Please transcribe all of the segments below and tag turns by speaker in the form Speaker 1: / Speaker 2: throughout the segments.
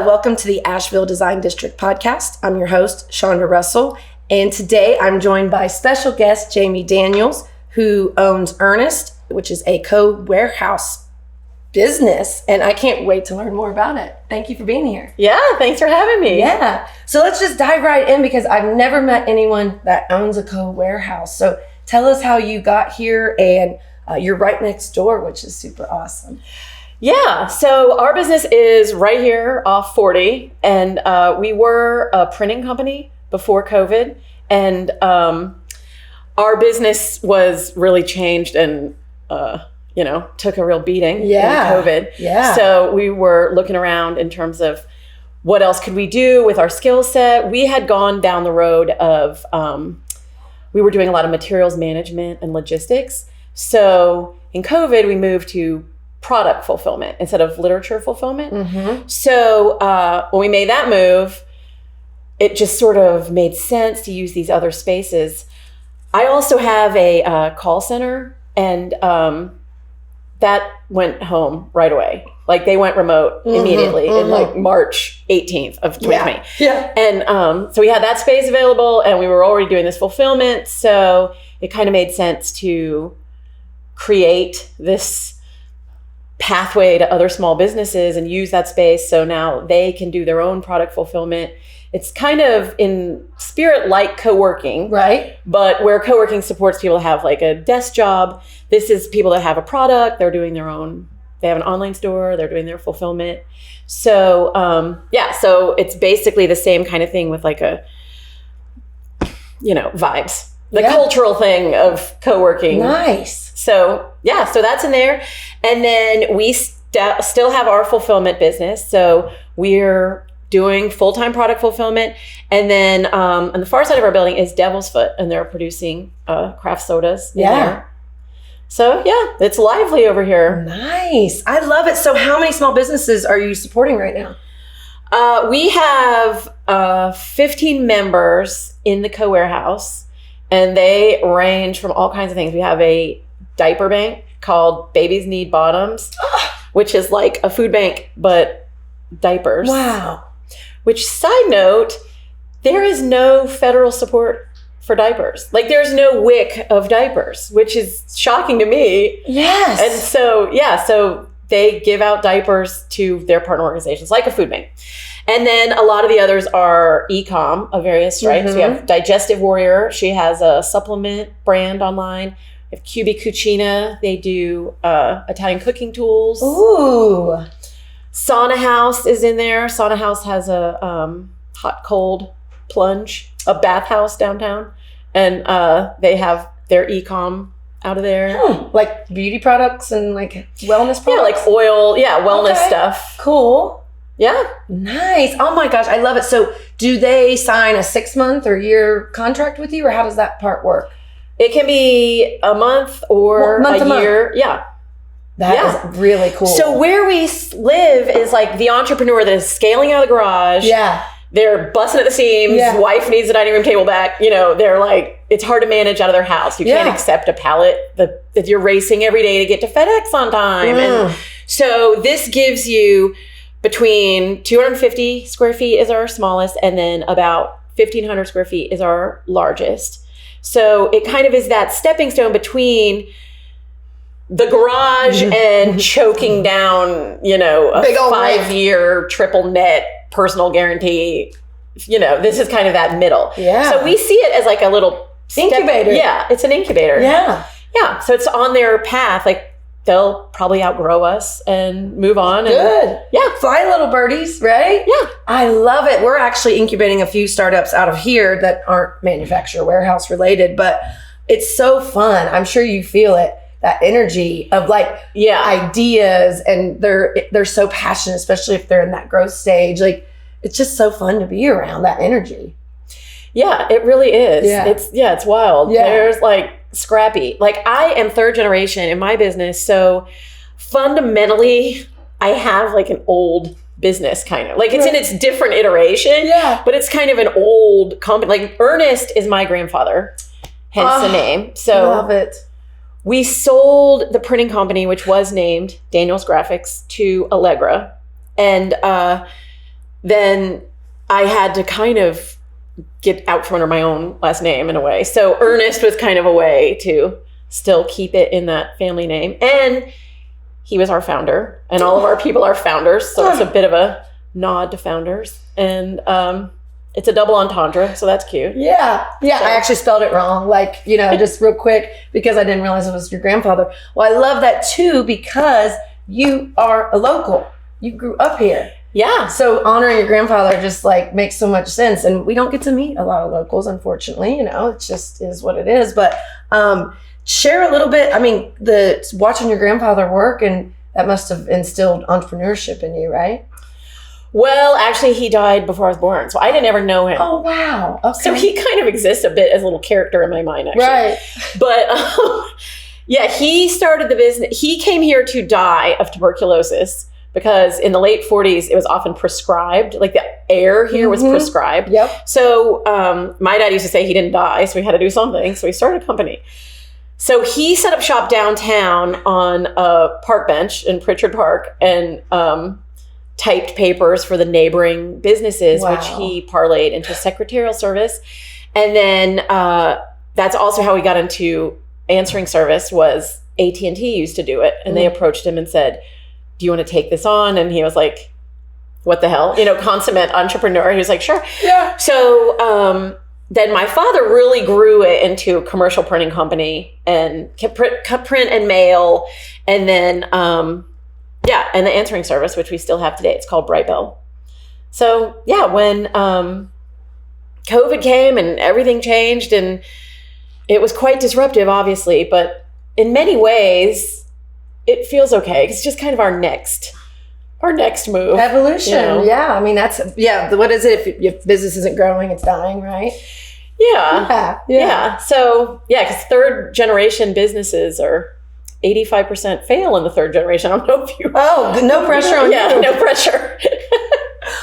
Speaker 1: welcome to the Asheville Design District podcast. I'm your host, Chandra Russell, and today I'm joined by special guest Jami Daniels, who owns Ernest, which is a co-warehouse business, and I can't wait to learn more about it. Thank you for being here.
Speaker 2: Yeah, thanks for having me.
Speaker 1: Yeah, so let's just dive right in because I've never met anyone that owns a co-warehouse. So tell us how you got here, and you're right next door, which is super awesome.
Speaker 2: Yeah, so our business is right here off 40, and we were a printing company before COVID, and our business was really changed and, took a real beating in COVID.
Speaker 1: Yeah.
Speaker 2: So we were looking around in terms of what else could we do with our skill set. We had gone down the road of, we were doing a lot of materials management and logistics. So in COVID, we moved to product fulfillment instead of literature fulfillment.
Speaker 1: Mm-hmm.
Speaker 2: So when we made that move, it just sort of made sense to use these other spaces. I also have a call center, and that went home right away. Like they went remote immediately in like March 18th of 2020.
Speaker 1: Yeah.
Speaker 2: And so we had that space available, and we were already doing this fulfillment. So it kind of made sense to create this pathway to other small businesses and use that space so now they can do their own product fulfillment. It's kind of in spirit like co-working,
Speaker 1: Right.
Speaker 2: but where co-working supports people to have like a desk job. This is people that have a product, they're doing their own, they have an online store, they're doing their fulfillment. So so it's basically the same kind of thing with like a, vibes, the cultural thing of co-working.
Speaker 1: Nice.
Speaker 2: So so that's in there. And then we still have our fulfillment business. So we're doing full-time product fulfillment. And then on the far side of our building is Devil's Foot, and they're producing craft sodas in there. So it's lively over here.
Speaker 1: Nice. I love it. So how many small businesses are you supporting right now?
Speaker 2: We have 15 members in the co-warehouse, and they range from all kinds of things. We have a diaper bank called Babies Need Bottoms, which is like a food bank, but diapers.
Speaker 1: Wow.
Speaker 2: Which, side note, there is no federal support for diapers. Like there's no WIC of diapers, which is shocking to me.
Speaker 1: Yes.
Speaker 2: And so they give out diapers to their partner organizations, like a food bank. And then a lot of the others are e-com of various stripes.
Speaker 1: Mm-hmm.
Speaker 2: We have Digestive Warrior. She has a supplement brand online. We have QB Cucina. They do Italian cooking tools.
Speaker 1: Ooh.
Speaker 2: Sauna House is in there. Sauna House has a hot cold plunge, a bathhouse downtown. And they have their e-com out of there.
Speaker 1: Like beauty products and like wellness products?
Speaker 2: Yeah, like oil. Yeah, wellness stuff.
Speaker 1: Cool.
Speaker 2: Yeah.
Speaker 1: Nice. Oh my gosh, I love it. So do they sign a 6-month or year contract with you, or how does that part work?
Speaker 2: It can be a month or a year. Yeah.
Speaker 1: That is really cool.
Speaker 2: So where we live is like the entrepreneur that is scaling out of the garage.
Speaker 1: Yeah.
Speaker 2: They're busting at the seams.
Speaker 1: Yeah.
Speaker 2: Wife needs the dining room table back. They're like, it's hard to manage out of their house. You can't accept a pallet that you're racing every day to get to FedEx on time. And so this gives you between 250 square feet is our smallest, and then about 1,500 square feet is our largest. So it kind of is that stepping stone between the garage and choking down, a
Speaker 1: big old
Speaker 2: 5-year triple net personal guarantee. This is kind of that middle.
Speaker 1: Yeah.
Speaker 2: So we see it as like a little
Speaker 1: incubator.
Speaker 2: Yeah, it's an incubator.
Speaker 1: Yeah.
Speaker 2: Yeah. So it's on their path. Like they'll probably outgrow us and move on.
Speaker 1: Good.
Speaker 2: Yeah.
Speaker 1: Fly little birdies, right?
Speaker 2: Yeah.
Speaker 1: I love it. We're actually incubating a few startups out of here that aren't manufacturer warehouse related, but it's so fun. I'm sure you feel it. That energy of like ideas, and they're so passionate, especially if they're in that growth stage. Like it's just so fun to be around that energy.
Speaker 2: Yeah, it really is.
Speaker 1: Yeah.
Speaker 2: It's wild.
Speaker 1: Yeah.
Speaker 2: There's like scrappy. Like I am 3rd generation in my business. So fundamentally I have like an old business kind of like it's in its different iteration.
Speaker 1: Yeah.
Speaker 2: But it's kind of an old company. Like Ernest is my grandfather, hence the name. So
Speaker 1: love it.
Speaker 2: We sold the printing company, which was named Daniels Graphics, to Allegra. And then I had to kind of get out from under my own last name in a way. So Ernest was kind of a way to still keep it in that family name. And he was our founder, and all of our people are founders. So it's a bit of a nod to founders. And it's a double entendre, so that's cute.
Speaker 1: Yeah. Yeah. So I actually spelled it wrong, like, just real quick, because I didn't realize it was your grandfather. Well, I love that too, because you are a local. You grew up here.
Speaker 2: Yeah.
Speaker 1: So honoring your grandfather just like makes so much sense. And we don't get to meet a lot of locals, unfortunately. It just is what it is. But share a little bit. I mean, watching your grandfather work, and that must have instilled entrepreneurship in you, right?
Speaker 2: Well, actually, he died before I was born, so I didn't ever know him.
Speaker 1: Oh, wow. Okay.
Speaker 2: So he kind of exists a bit as a little character in my mind, actually.
Speaker 1: Right.
Speaker 2: But yeah, he started the business. He came here to die of tuberculosis because in the late 40s, it was often prescribed. Like the air here was prescribed.
Speaker 1: Yep.
Speaker 2: So my dad used to say he didn't die, so we had to do something. So he started a company. So he set up shop downtown on a park bench in Pritchard Park and typed papers for the neighboring businesses,
Speaker 1: Wow.
Speaker 2: which he parlayed into secretarial service. And then that's also how we got into answering service. Was AT&T used to do it, and they approached him and said, do you want to take this on? And he was like, what the hell? Consummate entrepreneur. He was like, sure.
Speaker 1: Yeah.
Speaker 2: So then my father really grew it into a commercial printing company and kept print and mail. And then, and the answering service, which we still have today. It's called Bright Bell. So yeah, when COVID came and everything changed, and it was quite disruptive, obviously, but in many ways, it feels okay. It's just kind of our next move.
Speaker 1: Evolution. Yeah. I mean, what is it? If business isn't growing, it's dying, right?
Speaker 2: Yeah. So yeah, because third generation businesses are 85% fail in the third generation. I don't know if you...
Speaker 1: Oh, no pressure on you.
Speaker 2: Yeah, no pressure.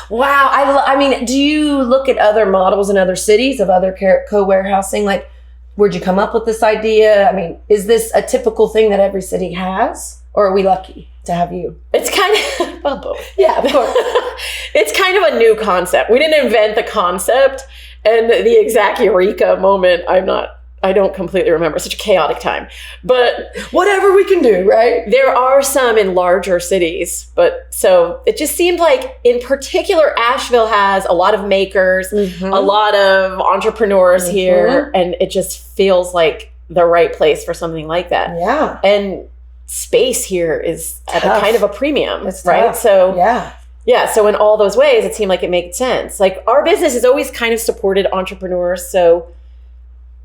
Speaker 1: Wow. I mean, do you look at other models in other cities of other co-warehousing? Like, where'd you come up with this idea? I mean, is this a typical thing that every city has? Or are we lucky to have you?
Speaker 2: It's kind of... Well, both.
Speaker 1: Yeah, of course.
Speaker 2: It's kind of a new concept. We didn't invent the concept, and the exact eureka moment, I don't completely remember. Such a chaotic time. But
Speaker 1: whatever we can do, right?
Speaker 2: There are some in larger cities. But so it just seemed like, in particular, Asheville has a lot of makers, a lot of entrepreneurs here. And it just feels like the right place for something like that.
Speaker 1: Yeah.
Speaker 2: And space here is at a kind of a premium,
Speaker 1: it's
Speaker 2: right?
Speaker 1: Tough.
Speaker 2: So
Speaker 1: yeah.
Speaker 2: So in all those ways, it seemed like it made sense. Like our business has always kind of supported entrepreneurs. So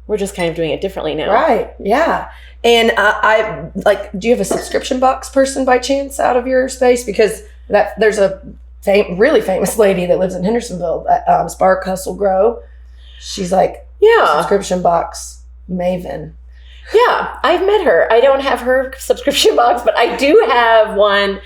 Speaker 2: we're just kind of doing it differently now.
Speaker 1: Right. Yeah. And do you have a subscription box person by chance out of your space? Because there's a really famous lady that lives in Hendersonville, Spark Hustle Grow. She's like, subscription box maven.
Speaker 2: Yeah, I've met her. I don't have her subscription box, but I do have one.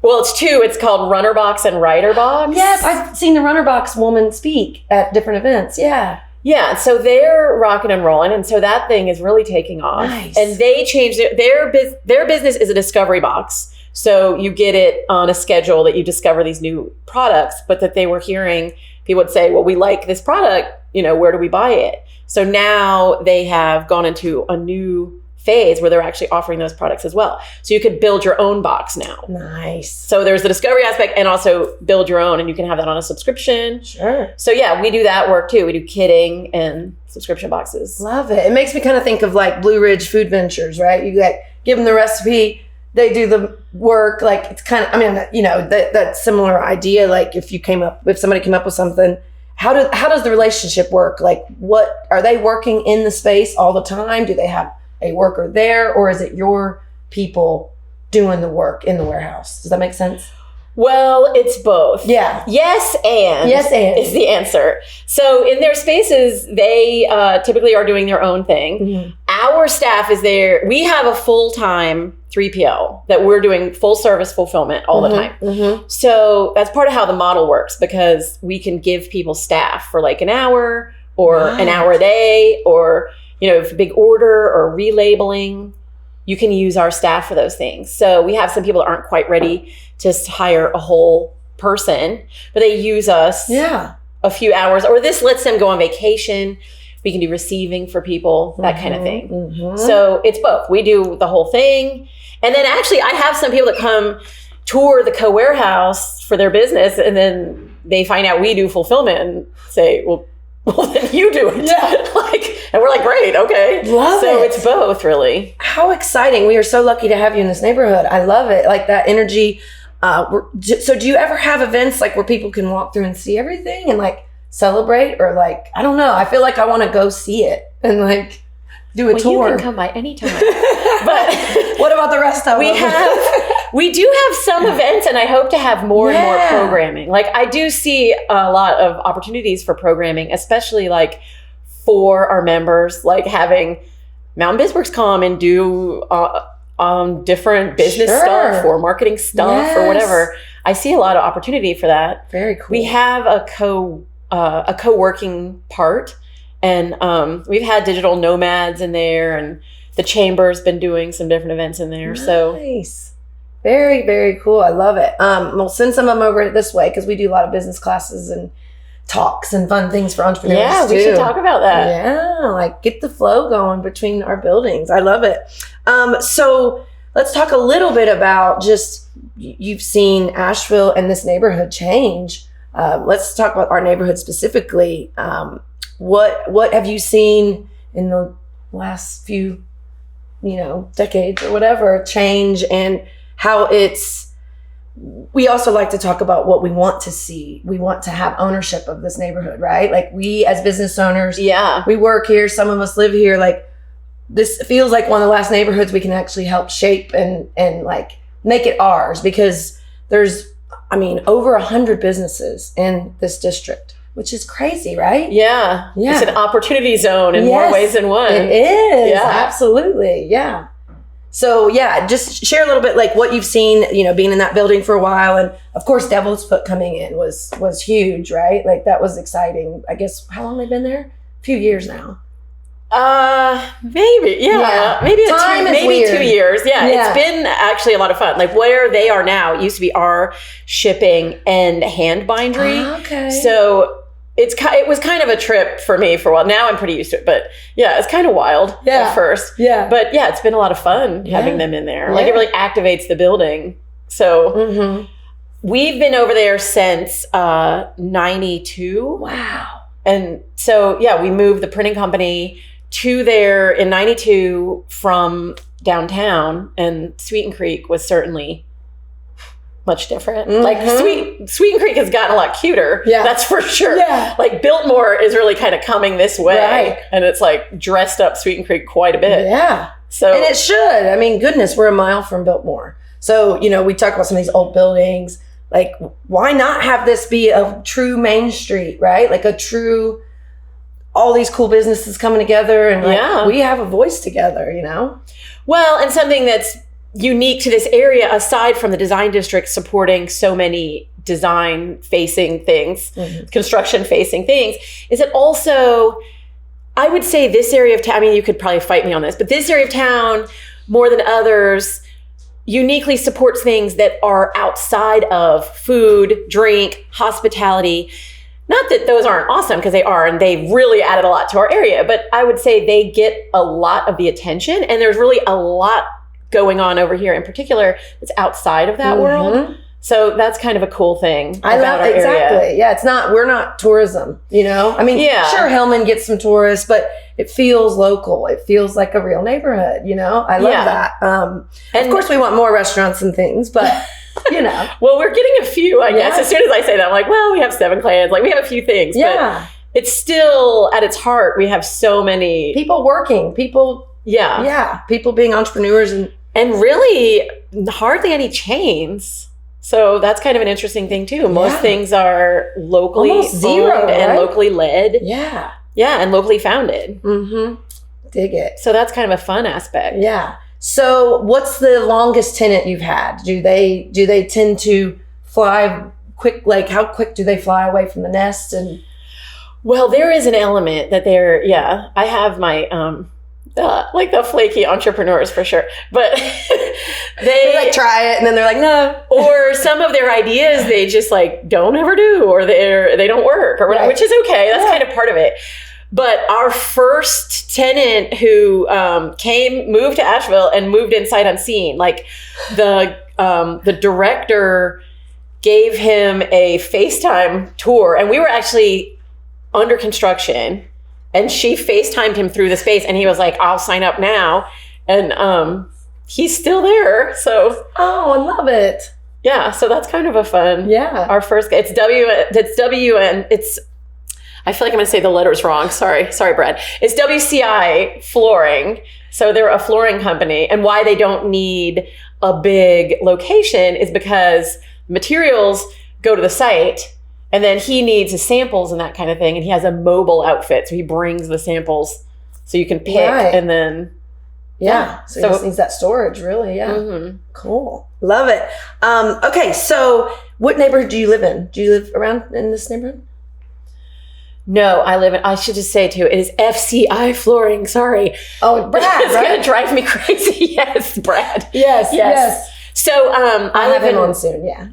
Speaker 2: Well, it's two. It's called Runner Box and Rider Box.
Speaker 1: Yes, I've seen the Runner Box woman speak at different events. Yeah.
Speaker 2: Yeah, so they're rocking and rolling, and so that thing is really taking off.
Speaker 1: Nice.
Speaker 2: And they changed it. Their business is a discovery box. So you get it on a schedule that you discover these new products, but that they were hearing people would say, well, we like this product, where do we buy it? So now they have gone into a new phase where they're actually offering those products as well. So you could build your own box now.
Speaker 1: Nice.
Speaker 2: So there's the discovery aspect and also build your own, and you can have that on a subscription.
Speaker 1: Sure.
Speaker 2: So yeah, we do that work too. We do kitting and subscription boxes.
Speaker 1: Love it. It makes me kind of think of like Blue Ridge Food Ventures, right? You give them the recipe, they do the work. Like it's kind of, that similar idea. Like if somebody came up with something, how does the relationship work? Like what, are they working in the space all the time? Do they have a worker there, or is it your people doing the work in the warehouse? Does that make sense?
Speaker 2: Well, it's both.
Speaker 1: Yeah.
Speaker 2: Yes, and is the answer. So in their spaces, they typically are doing their own thing. Mm-hmm. Our staff is there. We have a full-time 3PL that we're doing full service fulfillment all the time. Mm-hmm. So that's part of how the model works, because we can give people staff for like an hour or an hour a day, or if a big order or relabeling, you can use our staff for those things. So we have some people that aren't quite ready to hire a whole person, but they use us a few hours, or this lets them go on vacation. We can do receiving for people, that kind of thing. So it's both. We do the whole thing. And then actually I have some people that come tour the co-warehouse for their business, and then they find out we do fulfillment and say, well, then you do it. And we're like, great, okay.
Speaker 1: Love
Speaker 2: so
Speaker 1: it.
Speaker 2: It's both, really.
Speaker 1: How exciting. We are so lucky to have you in this neighborhood. I love it. Like that energy. So do you ever have events like where people can walk through and see everything and like celebrate, or like, I don't know. I feel like I want to go see it and like do a tour.
Speaker 2: You can come by anytime. But
Speaker 1: what about the rest of them?
Speaker 2: We do have some events, and I hope to have more and more programming. Like I do see a lot of opportunities for programming, especially like for our members, like having Mountain Bizworks come and do different business stuff or marketing stuff or whatever. I see a lot of opportunity for that.
Speaker 1: Very cool.
Speaker 2: We have a co-working part, and we've had digital nomads in there, and the chamber's been doing some different events in there.
Speaker 1: Nice. Very, very cool. I love it. We'll send some of them over this way because we do a lot of business classes and talks and fun things for entrepreneurs.
Speaker 2: Yeah, we should talk about that.
Speaker 1: Yeah, like get the flow going between our buildings. I love it. So let's talk a little bit about just, you've seen Asheville and this neighborhood change. Let's talk about our neighborhood specifically. What have you seen in the last few, decades or whatever, change, and how we also like to talk about what we want to see. We want to have ownership of this neighborhood, right? Like we as business owners, we work here, some of us live here. Like this feels like one of the last neighborhoods we can actually help shape and like make it ours, because there's, over 100 businesses in this district, which is crazy, right?
Speaker 2: Yeah. It's an opportunity zone in more ways than one.
Speaker 1: It is. Yeah. Absolutely. Yeah. So just share a little bit like what you've seen, being in that building for a while. And of course, Devil's Foot coming in was huge, right? Like that was exciting. I guess, how long they've been there? A few years now.
Speaker 2: Maybe. Yeah. Maybe 2 years. Yeah. It's been actually a lot of fun. Like where they are now, it used to be our shipping and hand bindery.
Speaker 1: Okay.
Speaker 2: So it was kind of a trip for me for a while. Now I'm pretty used to it, but it's kind of wild at first. Yeah. But it's been a lot of fun having them in there. Like it really activates the building. So we've been over there since 92.
Speaker 1: Wow.
Speaker 2: And so, we moved the printing company to there in 92 from downtown, and Sweeten Creek was certainly much different. Like Sweeten Creek has gotten a lot cuter. Yeah. That's for sure. Yeah. Like Biltmore is really kind of coming this way. Right. And it's like dressed up Sweeten Creek quite a bit. Yeah. So,
Speaker 1: and it should. Goodness, we're a mile from Biltmore. So, we talk about some of these old buildings. Like, why not have this be a true main street, right? Like all these cool businesses coming together, and we have a voice together,
Speaker 2: Well, and something that's unique to this area, aside from the design district supporting so many design facing things, construction facing things, is it also, I would say this area of town, you could probably fight me on this, but this area of town, more than others, uniquely supports things that are outside of food, drink, hospitality. Not that those aren't awesome, because they are, and they've really added a lot to our area, but I would say they get a lot of the attention, and there's really a lot going on over here in particular that's outside of that world. So that's kind of a cool thing.
Speaker 1: I love it. Exactly. Yeah. We're not tourism, sure, Hillman gets some tourists, but it feels local. It feels like a real neighborhood, I love that. And of course we want more restaurants and things, but
Speaker 2: well, we're getting a few, I guess. As soon as I say that, I'm like, well, we have 7 clans. Like we have a few things, but it's still at its heart. We have so many
Speaker 1: people working, people being entrepreneurs
Speaker 2: and really hardly any chains. So that's kind of an interesting thing too. Most things are locally owned and locally led. Yeah. Yeah, and locally founded.
Speaker 1: Dig it.
Speaker 2: So that's kind of a fun aspect.
Speaker 1: Yeah. So what's the longest tenant you've had? Do they tend to fly quick? Like how quick do they fly away from the nest? And
Speaker 2: well, there is an element that I have my like the flaky entrepreneurs for sure. But
Speaker 1: they like try it and then they're like, no.
Speaker 2: Or some of their ideas they just like don't ever do, or they don't work, or whatever, which is okay. That's kind of part of it. But our first tenant who moved to Asheville and moved in sight unseen, like the director gave him a FaceTime tour, and we were actually under construction, and she FaceTimed him through the space, and he was like, I'll sign up now. And he's still there. So
Speaker 1: I love it.
Speaker 2: Yeah, so that's kind of a fun.
Speaker 1: Yeah.
Speaker 2: Our first, it's WN, I feel like I'm going to say the letters wrong. Sorry, Brad. It's WCI Flooring. So they're a flooring company. And why they don't need a big location is because materials go to the site, and then he needs his samples and that kind of thing. And he has a mobile outfit. So he brings the samples so you can pick and then.
Speaker 1: Yeah. So he just needs that storage, really. Yeah. Mm-hmm. Cool. Love it. Okay. So what neighborhood do you live in? Do you live around in this neighborhood?
Speaker 2: No, I should just say too, it is FCI Flooring. Sorry.
Speaker 1: Oh, Brad,
Speaker 2: it's going to drive me crazy. Yes, Brad.
Speaker 1: Yes.
Speaker 2: So
Speaker 1: I live in on soon. Yeah.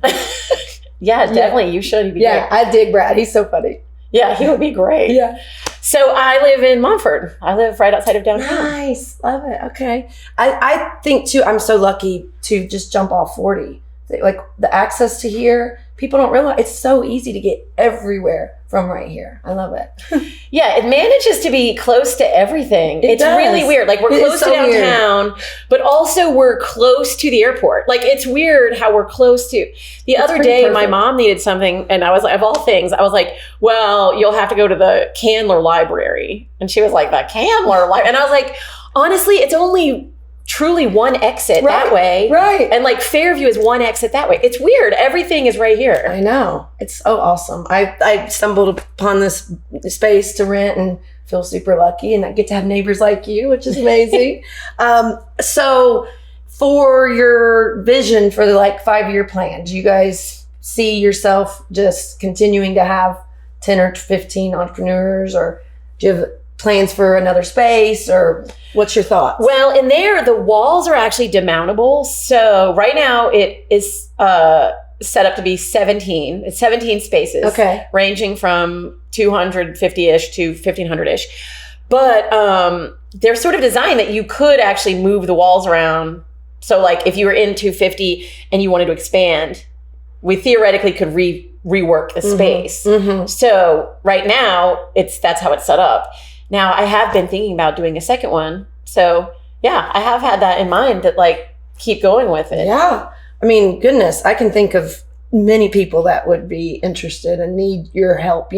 Speaker 2: Yeah, definitely. You should. Great.
Speaker 1: I dig Brad. He's so funny.
Speaker 2: Yeah, he would be great.
Speaker 1: Yeah.
Speaker 2: So I live in Montford. I live right outside of downtown.
Speaker 1: Nice. Love it. Okay. I think too, I'm so lucky to just jump off 40. Like the access to here, people don't realize it's so easy to get everywhere from right here. I love it.
Speaker 2: Yeah, it manages to be close to everything. It's really weird. Like we're close to downtown, but also we're close to the airport. Like it's weird how we're close to. The other day, my mom needed something, and I was like, of all things, I was like, well, you'll have to go to the Candler Library. And she was like, the Candler Library? And I was like, honestly, it's only truly one exit that way.
Speaker 1: Right.
Speaker 2: And like Fairview is one exit that way. It's weird. Everything is right here.
Speaker 1: I know. It's so awesome. I stumbled upon this space to rent and feel super lucky, and I get to have neighbors like you, which is amazing. So for your vision for the 5-year plan, do you guys see yourself just continuing to have 10 or 15 entrepreneurs, or do you have plans for another space, or what's your thoughts?
Speaker 2: Well, in there, the walls are actually demountable. So right now it is set up to be 17. It's 17 spaces.
Speaker 1: Okay.
Speaker 2: Ranging from 250-ish to 1,500-ish. But they're sort of designed that you could actually move the walls around. So like if you were in 250 and you wanted to expand, we theoretically could rework the space. Mm-hmm. So right now, that's how it's set up. Now, I have been thinking about doing a second one. So, yeah, I have had that in mind, that keep going with it.
Speaker 1: Yeah. I mean, goodness, I can think of many people that would be interested and need your help.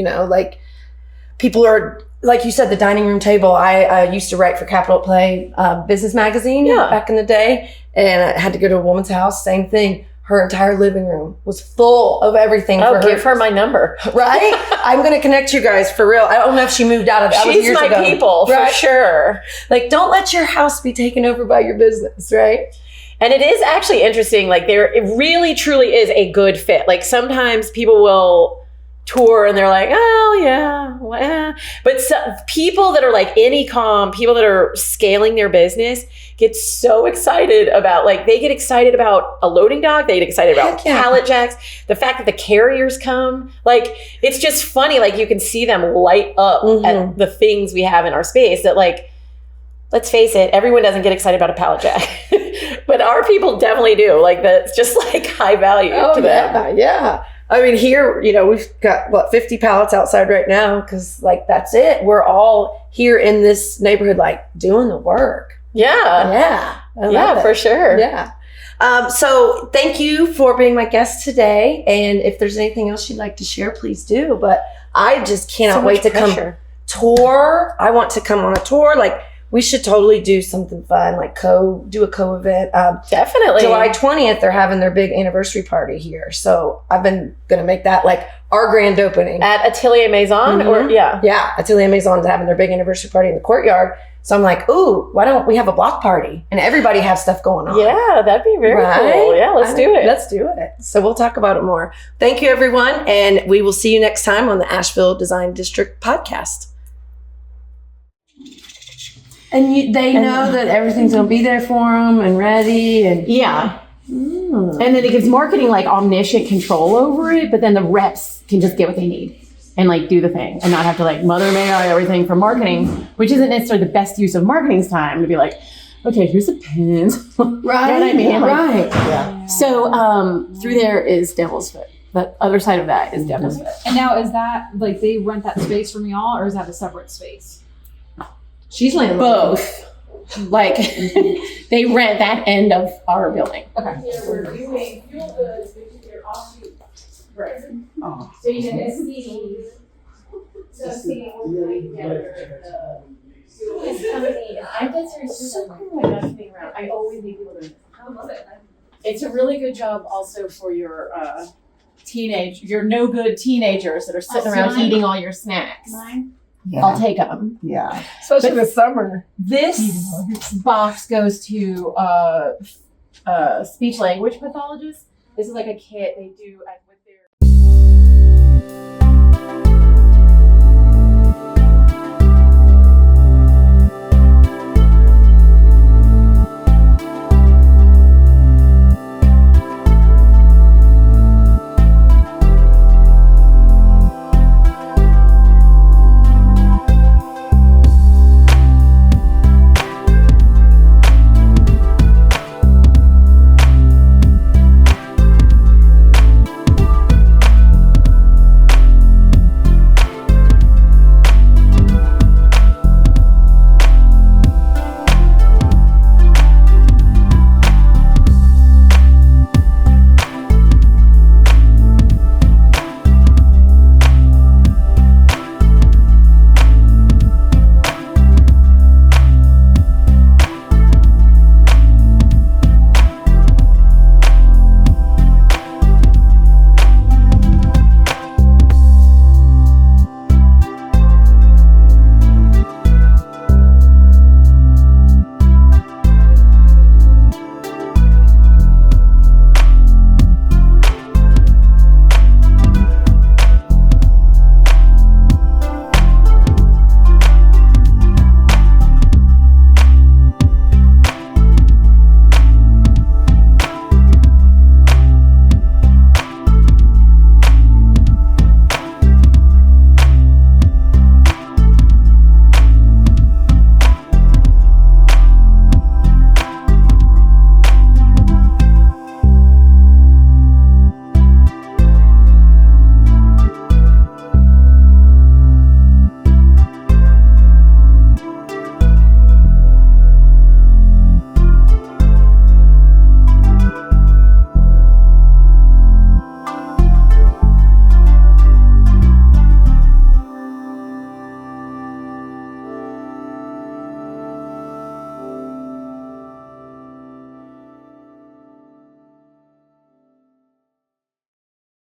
Speaker 1: People are, like you said, the dining room table. I used to write for Capital Play business magazine back in the day, and I had to go to a woman's house, same thing. Her entire living room was full of everything.
Speaker 2: Oh, give her my number.
Speaker 1: Right? I'm going to connect you guys for real. I don't know if she moved out of that.
Speaker 2: She's my people, for sure.
Speaker 1: Don't let your house be taken over by your business, right?
Speaker 2: And it is actually interesting. It really, truly is a good fit. Sometimes people will tour and they're like, oh, yeah. Well, but people that are in e-com, people that are scaling their business get so excited about, they get excited about a loading dock. They get excited about pallet jacks. The fact that the carriers come, it's just funny. You can see them light up at the things we have in our space that let's face it, everyone doesn't get excited about a pallet jack, but our people definitely do. That's just high value to them.
Speaker 1: Yeah. I mean, here, we've got 50 pallets outside right now, because that's it. We're all here in this neighborhood, doing the work.
Speaker 2: Yeah.
Speaker 1: Yeah,
Speaker 2: for sure.
Speaker 1: Yeah. So thank you for being my guest today. And if there's anything else you'd like to share, please do. But I just cannot wait to come tour. I want to come on a tour. We should totally do something fun, do a co-event.
Speaker 2: Definitely.
Speaker 1: July 20th, they're having their big anniversary party here. So I've been going to make that our grand opening.
Speaker 2: At Atelier Maison?
Speaker 1: Mm-hmm. Yeah, Atelier Maison is having their big anniversary party in the courtyard. So I'm like, ooh, why don't we have a block party? And everybody has stuff going on.
Speaker 2: Yeah, that'd be very cool. Yeah, let's do it.
Speaker 1: Let's do it. So we'll talk about it more. Thank you, everyone. And we will see you next time on the Asheville Design District podcast. And they know that everything's going to be there for them and ready. And
Speaker 2: yeah. And then it gives marketing like omniscient control over it, but then the reps can just get what they need and like do the thing and not have to like mother may I everything for marketing, which isn't necessarily the best use of marketing's time to be like, okay, here's the pins.
Speaker 1: Right.
Speaker 2: You know what I mean?
Speaker 1: Right.
Speaker 3: Yeah.
Speaker 2: So through there is Devil's Foot. The other side of that is Devil's Foot.
Speaker 4: And now is that like they rent that space from y'all, or is that a separate space?
Speaker 1: She's landlord.
Speaker 2: Both. Like they rent that end of our building.
Speaker 4: Okay.
Speaker 5: We're doing fuel goods, which is your offshoot. Right.
Speaker 3: Oh.
Speaker 5: So you can see, we're putting together the company. I guess there's so cool. I love being around. I always need people to. I love it.
Speaker 6: It's a really good job also for your your no good teenagers that are sitting around
Speaker 4: mine.
Speaker 6: eating all your snacks.
Speaker 4: Mine.
Speaker 3: Yeah.
Speaker 6: I'll take them.
Speaker 3: Yeah.
Speaker 1: Especially this summer.
Speaker 6: This box goes to speech language pathologists. This is like a kit they do with their